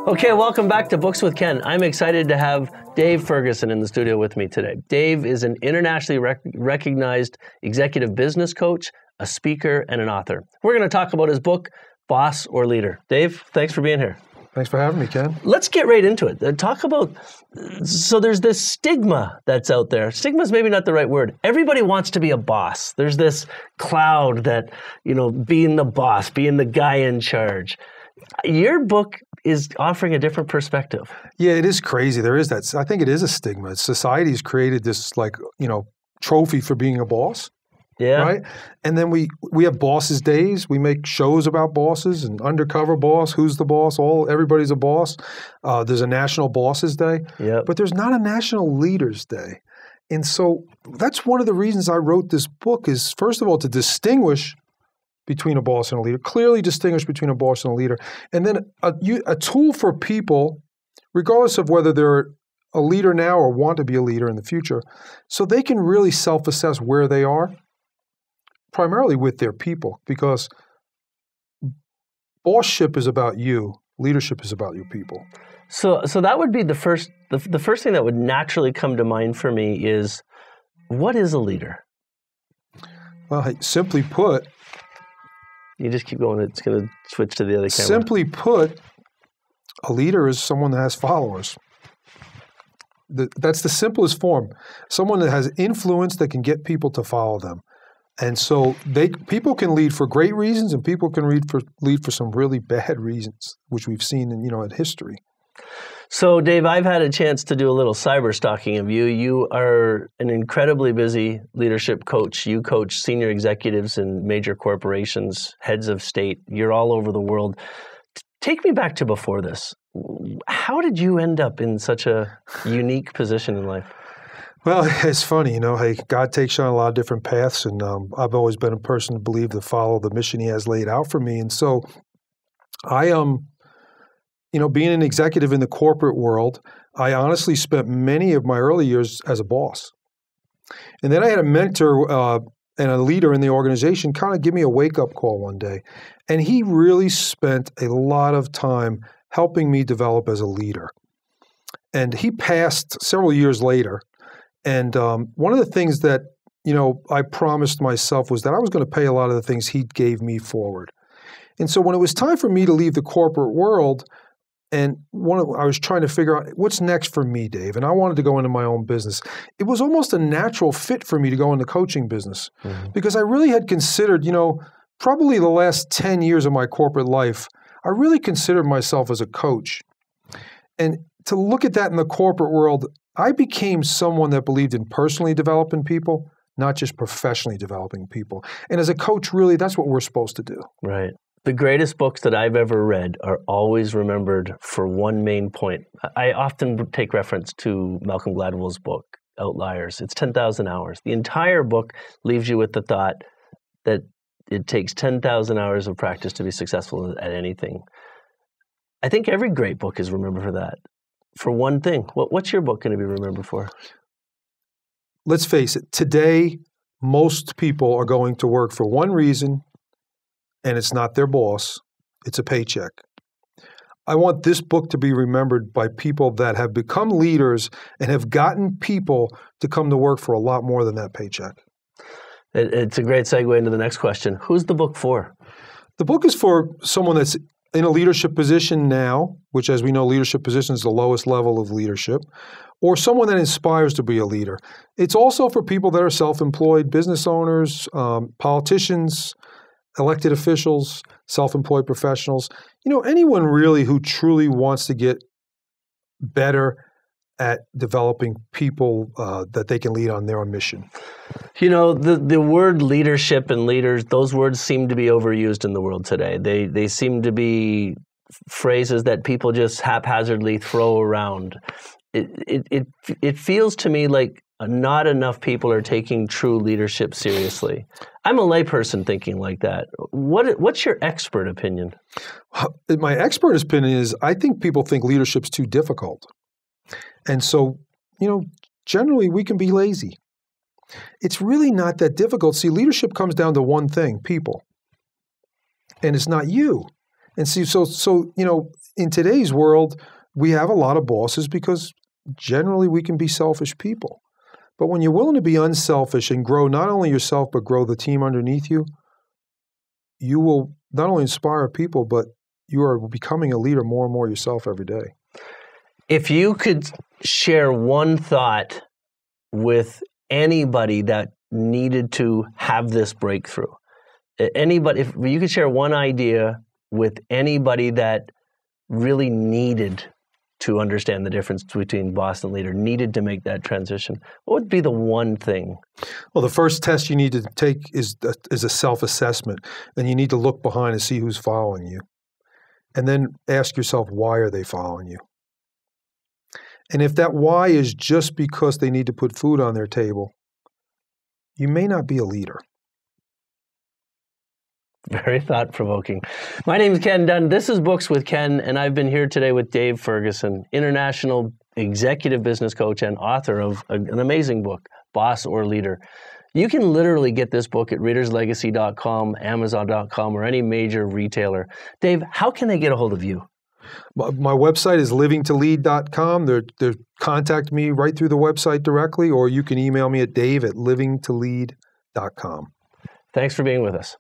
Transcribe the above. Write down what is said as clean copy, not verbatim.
Okay, welcome back to Books with Ken. I'm excited to have Dave Ferguson in the studio with me today. Dave is an internationally recognized executive business coach, a speaker, and an author. We're going to talk about his book, Boss or Leader. Dave, thanks for being here. Thanks for having me, Ken. Let's get right into it. Talk about, so there's this stigma that's out there. Stigma is maybe not the right word. Everybody wants to be a boss. There's this cloud that, being the boss, being the guy in charge. Your book is offering a different perspective. Yeah, it is crazy. There is that. I think it is a stigma. Society's created this trophy for being a boss. Yeah. Right? And then we have bosses days. We make shows about bosses and undercover boss, who's the boss, everybody's a boss. There's a National Bosses Day. Yep. But there's not a National Leaders Day. And so that's one of the reasons I wrote this book is, first of all, to distinguish between a boss and a leader, clearly distinguish between a boss and a leader. And then a tool for people, regardless of whether they're a leader now or want to be a leader in the future, so they can really self-assess where they are, primarily with their people, because bossship is about you, leadership is about your people. So that would be the first thing that would naturally come to mind for me is, what is a leader? Well, simply put, you just keep going. It's going to switch to the other camera. Simply put, a leader is someone that has followers. That's the simplest form. Someone that has influence that can get people to follow them. And so people can lead for great reasons, and people can lead for some really bad reasons, which we've seen in history. So, Dave, I've had a chance to do a little cyber stalking of you. You are an incredibly busy leadership coach. You coach senior executives in major corporations, heads of state. You're all over the world. Take me back to before this. How did you end up in such a unique position in life? Well, it's funny, hey, God takes you on a lot of different paths, and I've always been a person to believe to follow the mission He has laid out for me. And so I being an executive in the corporate world, I honestly spent many of my early years as a boss. And then I had a mentor and a leader in the organization kind of give me a wake-up call one day. And he really spent a lot of time helping me develop as a leader. And he passed several years later. And one of the things that, I promised myself was that I was going to pay a lot of the things he gave me forward. And so when it was time for me to leave the corporate world, and I was trying to figure out what's next for me, Dave, and I wanted to go into my own business. It was almost a natural fit for me to go into the coaching business because I really had considered, probably the last 10 years of my corporate life, I really considered myself as a coach. And to look at that in the corporate world, I became someone that believed in personally developing people, not just professionally developing people. And as a coach, really, that's what we're supposed to do. Right. The greatest books that I've ever read are always remembered for one main point. I often take reference to Malcolm Gladwell's book, Outliers. It's 10,000 hours. The entire book leaves you with the thought that it takes 10,000 hours of practice to be successful at anything. I think every great book is remembered for that, for one thing. What's your book going to be remembered for? Let's face it. Today, most people are going to work for one reason, and it's not their boss, it's a paycheck. I want this book to be remembered by people that have become leaders and have gotten people to come to work for a lot more than that paycheck. It's a great segue into the next question. Who's the book for? The book is for someone that's in a leadership position now, which as we know, leadership position is the lowest level of leadership, or someone that inspires to be a leader. It's also for people that are self-employed, business owners, politicians, elected officials, self-employed professionals, anyone really who truly wants to get better at developing people that they can lead on their own mission. The word leadership and leaders, those words seem to be overused in the world today. They seem to be phrases that people just haphazardly throw around. It feels to me like not enough people are taking true leadership seriously. I'm a layperson thinking like that. What's your expert opinion? My expert opinion is I think people think leadership's too difficult. And so, generally we can be lazy. It's really not that difficult. See, leadership comes down to one thing, people. and it's not you. And see, so in today's world, we have a lot of bosses because generally we can be selfish people. But when you're willing to be unselfish and grow not only yourself, but grow the team underneath you, you will not only inspire people, but you are becoming a leader more and more yourself every day. If you could share one thought with anybody that needed to have this breakthrough, anybody, if you could share one idea with anybody that really needed to understand the difference between boss and leader, needed to make that transition, what would be the one thing? Well, the first test you need to take is a self-assessment. Then you need to look behind and see who's following you. And then ask yourself, why are they following you? And if that why is just because they need to put food on their table, you may not be a leader. Very thought-provoking. My name is Ken Dunn. This is Books with Ken, and I've been here today with Dave Ferguson, international executive business coach and author of an amazing book, Boss or Leader. You can literally get this book at readerslegacy.com, amazon.com, or any major retailer. Dave, how can they get a hold of you? My website is livingtolead.com. They're contact me right through the website directly, or you can email me at dave@livingtolead.com. Thanks for being with us.